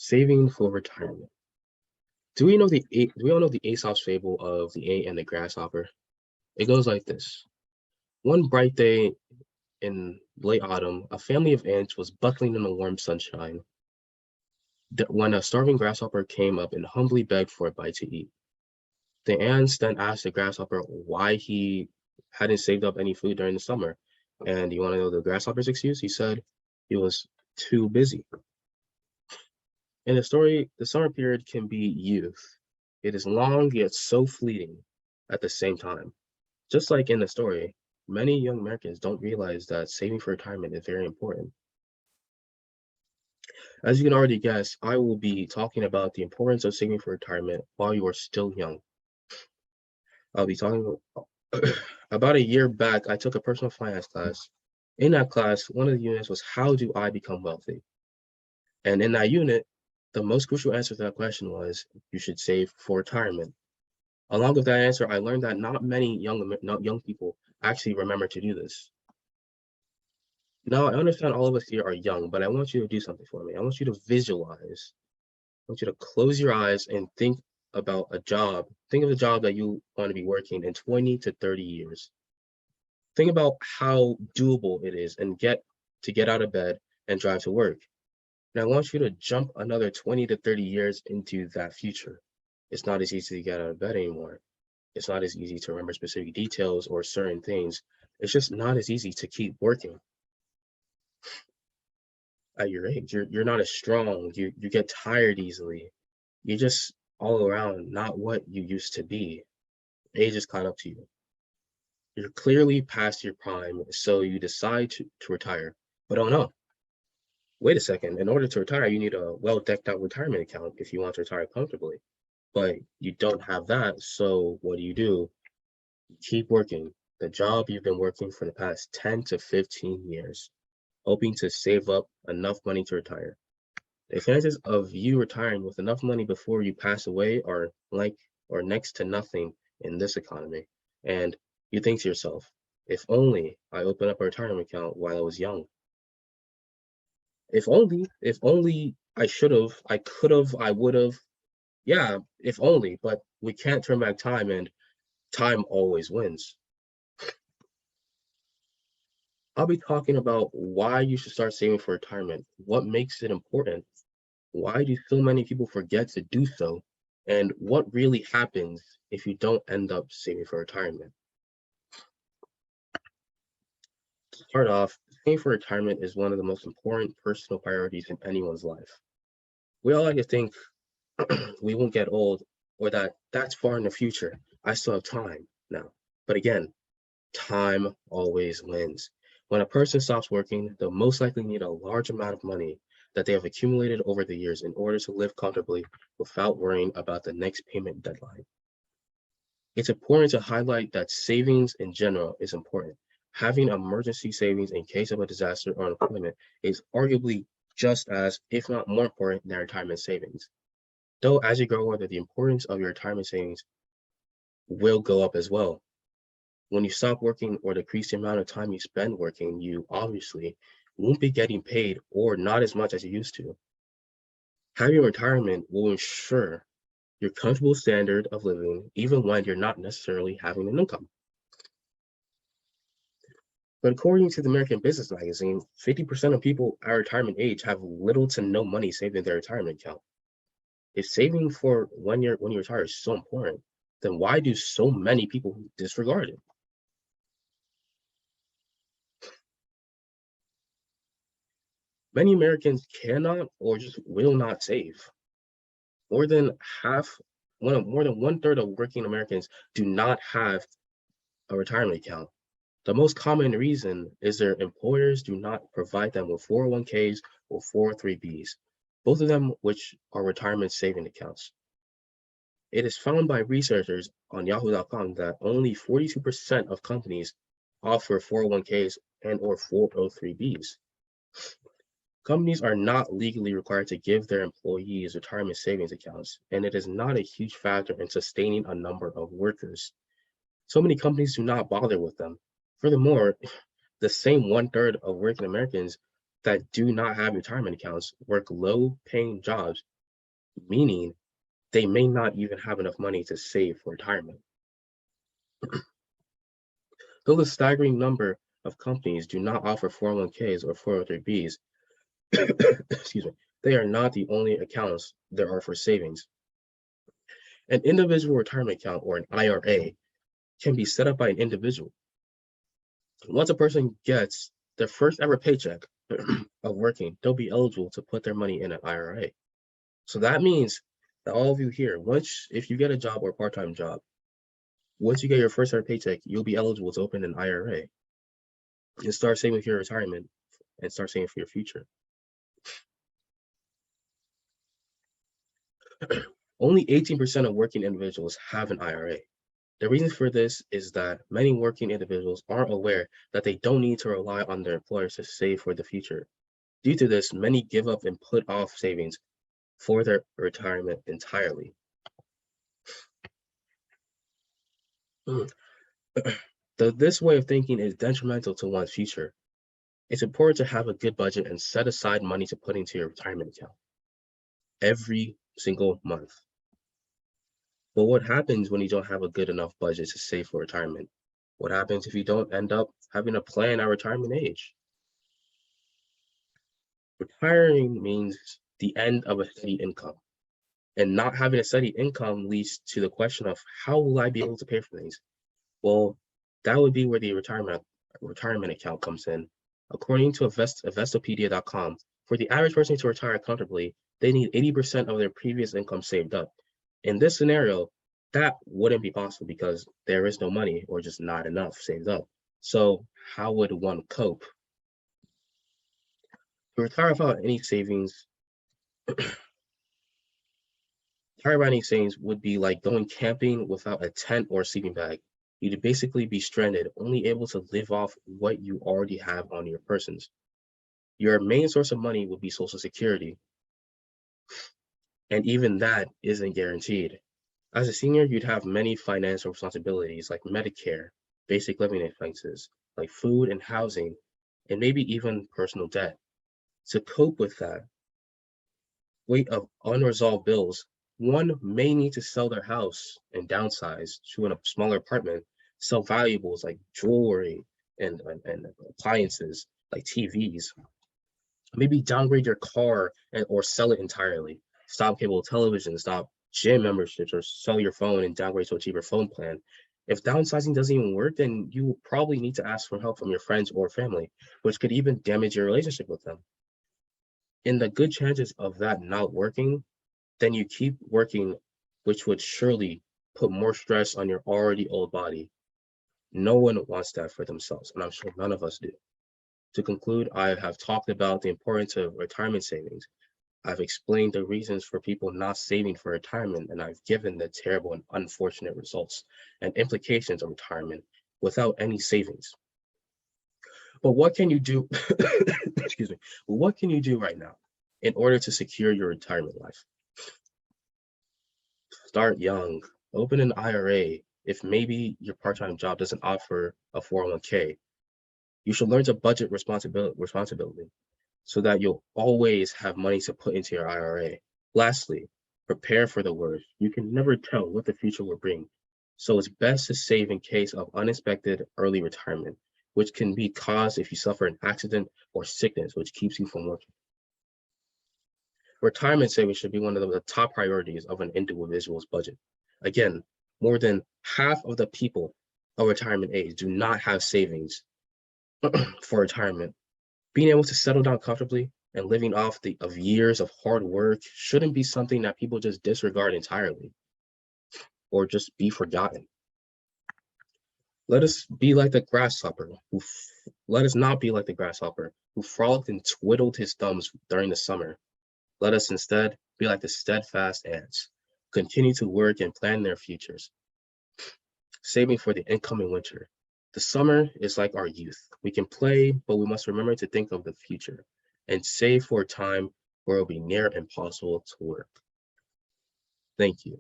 Saving for retirement. Do we all know the Aesop's fable of the ant and the grasshopper? It goes like this. One bright day in late autumn, a family of ants was buckling in the warm sunshine when a starving grasshopper came up and humbly begged for a bite to eat. The ants then asked the grasshopper why he hadn't saved up any food during the summer. And you want to know the grasshopper's excuse? He said he was too busy. In the story, the summer period can be youth. It is long yet so fleeting at the same time. Just like in the story, many young Americans don't realize that saving for retirement is very important. As you can already guess, I will be talking about the importance of saving for retirement while you are still young. I'll be talking about a year back, I took a personal finance class. In that class, one of the units was how do I become wealthy? And in that unit, the most crucial answer to that question was you should save for retirement. Along with that answer, I learned that not many young people actually remember to do this. Now, I understand all of us here are young, but I want you to do something for me. I want you to visualize. I want you to close your eyes and think about a job. Think of a job that you want to be working in 20 to 30 years. Think about how doable it is and get out of bed and drive to work. And I want you to jump another 20 to 30 years into that future. It's not as easy to get out of bed anymore. It's not as easy to remember specific details or certain things. It's just not as easy to keep working. At your age, you're not as strong. You get tired easily. You're just all around not what you used to be. Age has caught up to you. You're clearly past your prime, so you decide to retire. But oh no, wait a second. In order to retire, you need a well-decked out retirement account if you want to retire comfortably. But you don't have that, so what do? You keep working the job you've been working for the past 10 to 15 years, hoping to save up enough money to retire. The chances of you retiring with enough money before you pass away are next to nothing in this economy. And you think to yourself, if only I opened up a retirement account while I was young. If only I should have, I could have, I would have. Yeah, if only, but we can't turn back time, and time always wins. I'll be talking about why you should start saving for retirement, what makes it important, why do so many people forget to do so, and what really happens if you don't end up saving for retirement. To start off, saving for retirement is one of the most important personal priorities in anyone's life. We all like to think we won't get old or that that's far in the future. I still have time now. But again, time always wins. When a person stops working, they'll most likely need a large amount of money that they have accumulated over the years in order to live comfortably without worrying about the next payment deadline. It's important to highlight that savings in general is important. Having emergency savings in case of a disaster or unemployment is arguably just as, if not more important than retirement savings. Though as you grow older, the importance of your retirement savings will go up as well. When you stop working or decrease the amount of time you spend working, you obviously won't be getting paid or not as much as you used to. Having retirement will ensure your comfortable standard of living, even when you're not necessarily having an income. But according to the American Business Magazine, 50% of people at retirement age have little to no money saved in their retirement account. If saving for when you retire is so important, then why do so many people disregard it? Many Americans cannot or just will not save. More than one third of working Americans do not have a retirement account. The most common reason is their employers do not provide them with 401ks or 403bs, both of them which are retirement saving accounts. It is found by researchers on yahoo.com that only 42% of companies offer 401ks and or 403bs. Companies are not legally required to give their employees retirement savings accounts, and it is not a huge factor in sustaining a number of workers. So many companies do not bother with them. Furthermore, the same one third of working Americans that do not have retirement accounts work low paying jobs meaning they may not even have enough money to save for retirement. Though a staggering number of companies do not offer 401ks or 403bs, excuse me, they are not the only accounts there are for savings. An individual retirement account, or an IRA, can be set up by an individual. Once a person gets their first ever paycheck of working, they'll be eligible to put their money in an IRA. So that means that all of you here, if you get a job or a part-time job, once you get your first ever paycheck, you'll be eligible to open an IRA and start saving for your retirement and start saving for your future. Only 18% of working individuals have an IRA. The reason for this is that many working individuals aren't aware that they don't need to rely on their employers to save for the future. Due to this, many give up and put off savings for their retirement entirely. This way of thinking is detrimental to one's future. It's important to have a good budget and set aside money to put into your retirement account every single month. But what happens when you don't have a good enough budget to save for retirement? What happens if you don't end up having a plan at retirement age? Retiring means the end of a steady income. And not having a steady income leads to the question of, how will I be able to pay for things? Well, that would be where the retirement account comes in. According to Investopedia.com, for the average person to retire comfortably, they need 80% of their previous income saved up. In this scenario, that wouldn't be possible because there is no money or just not enough saved up. To retire without any savings, would be like going camping without a tent or a sleeping bag. You'd basically be stranded, only able to live off what you already have on your persons. Your main source of money would be Social Security, and even that isn't guaranteed. As a senior, you'd have many financial responsibilities like Medicare, basic living expenses, like food and housing, and maybe even personal debt. To cope with that weight of unresolved bills, one may need to sell their house and downsize to a smaller apartment, sell valuables like jewelry and appliances like TVs, maybe downgrade your car or sell it entirely, stop cable television, stop gym memberships, or sell your phone and downgrade to a cheaper phone plan. If downsizing doesn't even work, then you will probably need to ask for help from your friends or family, which could even damage your relationship with them. In the good chances of that not working, then you keep working, which would surely put more stress on your already old body. No one wants that for themselves, and I'm sure none of us do. To conclude, I have talked about the importance of retirement savings. I've explained the reasons for people not saving for retirement, and I've given the terrible and unfortunate results and implications of retirement without any savings. But what can you do? Excuse me. What can you do right now in order to secure your retirement life? Start young. Open an IRA. If maybe your part-time job doesn't offer a 401k, you should learn to budget responsibility so that you'll always have money to put into your IRA. Lastly, prepare for the worst. You can never tell what the future will bring. So it's best to save in case of unexpected early retirement, which can be caused if you suffer an accident or sickness, which keeps you from working. Retirement savings should be one of the top priorities of an individual's budget. Again, more than half of the people of retirement age do not have savings for retirement. Being able to settle down comfortably and living off of years of hard work shouldn't be something that people just disregard entirely or just be forgotten. Let us not be like the grasshopper who frolicked and twiddled his thumbs during the summer. Let us instead be like the steadfast ants, continue to work and plan their futures, saving for the incoming winter. The summer is like our youth. We can play, but we must remember to think of the future and save for a time where it will be near impossible to work. Thank you.